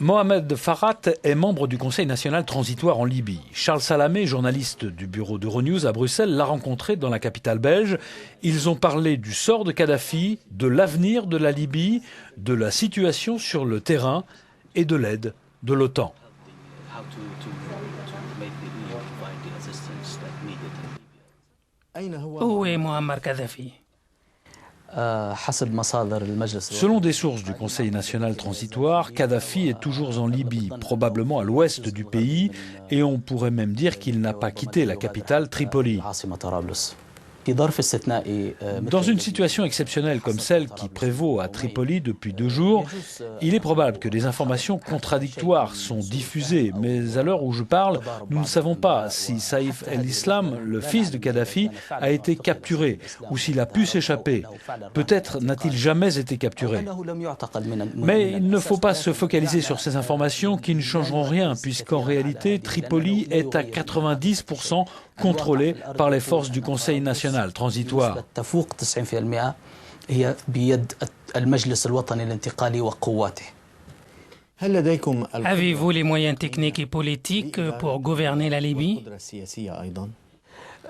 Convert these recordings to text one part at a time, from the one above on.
Mohamed Farhat est membre du Conseil national transitoire en Libye. Charles Salamé, journaliste du bureau d'Euronews à Bruxelles, l'a rencontré dans la capitale belge. Ils ont parlé du sort de Kadhafi, de l'avenir de la Libye, de la situation sur le terrain et de l'aide de l'OTAN. Où est Muammar Kadhafi? Selon des sources du Conseil national transitoire, Kadhafi est toujours en Libye, probablement à l'ouest du pays, et on pourrait même dire qu'il n'a pas quitté la capitale Tripoli. Dans une situation exceptionnelle comme celle qui prévaut à Tripoli depuis 2 jours, il est probable que des informations contradictoires sont diffusées. Mais à l'heure où je parle, nous ne savons pas si Saïf el-Islam, le fils de Kadhafi, a été capturé ou s'il a pu s'échapper. Peut-être n'a-t-il jamais été capturé. Mais il ne faut pas se focaliser sur ces informations qui ne changeront rien, puisqu'en réalité, Tripoli est à 90% contrôlée par les forces du Conseil national transitoire. Avez-vous les moyens techniques et politiques pour gouverner la Libye?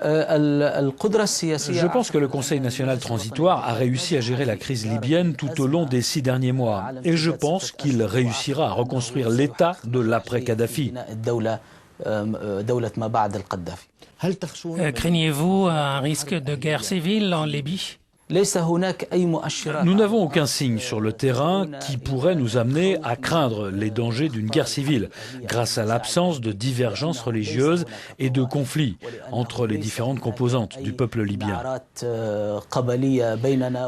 Je pense que le Conseil national transitoire a réussi à gérer la crise libyenne tout au long des 6 derniers mois. Et je pense qu'il réussira à reconstruire l'État de l'après-Kadhafi. Craignez-vous un risque de guerre civile en Libye? Nous n'avons aucun signe sur le terrain qui pourrait nous amener à craindre les dangers d'une guerre civile, grâce à l'absence de divergences religieuses et de conflits entre les différentes composantes du peuple libyen.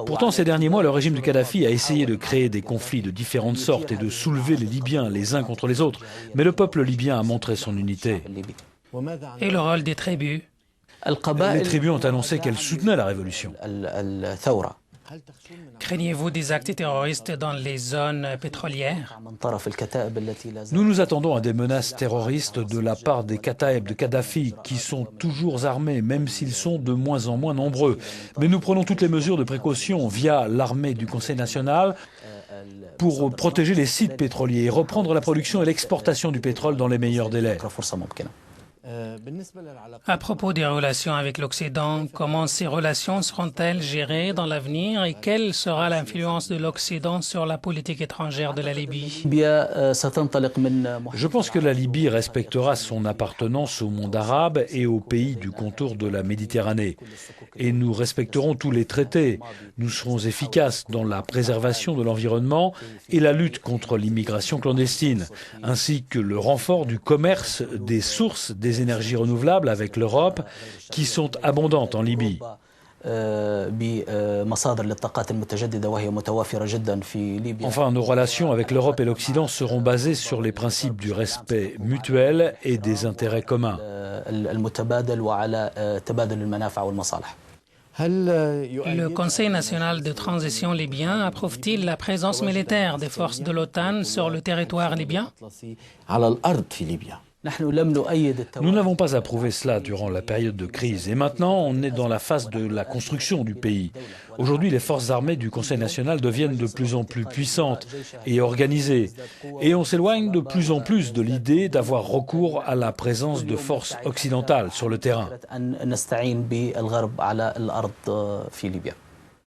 Pourtant, ces derniers mois, le régime de Kadhafi a essayé de créer des conflits de différentes sortes et de soulever les Libyens les uns contre les autres, mais le peuple libyen a montré son unité. Et le rôle des tribus? Les tribus ont annoncé qu'elles soutenaient la révolution. Craignez-vous des actes terroristes dans les zones pétrolières? Nous nous attendons à des menaces terroristes de la part des Kataeb de Kadhafi, qui sont toujours armés, même s'ils sont de moins en moins nombreux. Mais nous prenons toutes les mesures de précaution via l'armée du Conseil national pour protéger les sites pétroliers et reprendre la production et l'exportation du pétrole dans les meilleurs délais. À propos des relations avec l'Occident, comment ces relations seront-elles gérées dans l'avenir et quelle sera l'influence de l'Occident sur la politique étrangère de la Libye? Je pense que la Libye respectera son appartenance au monde arabe et aux pays du contour de la Méditerranée. Et nous respecterons tous les traités. Nous serons efficaces dans la préservation de l'environnement et la lutte contre l'immigration clandestine, ainsi que le renfort du commerce des sources des énergies renouvelables avec l'Europe, qui sont abondantes en Libye. Enfin, nos relations avec l'Europe et l'Occident seront basées sur les principes du respect mutuel et des intérêts communs. Le Conseil national de transition libyen approuve-t-il la présence militaire des forces de l'OTAN sur le territoire libyen? Nous n'avons pas approuvé cela durant la période de crise et maintenant on est dans la phase de la construction du pays. Aujourd'hui, les forces armées du Conseil national deviennent de plus en plus puissantes et organisées et on s'éloigne de plus en plus de l'idée d'avoir recours à la présence de forces occidentales sur le terrain.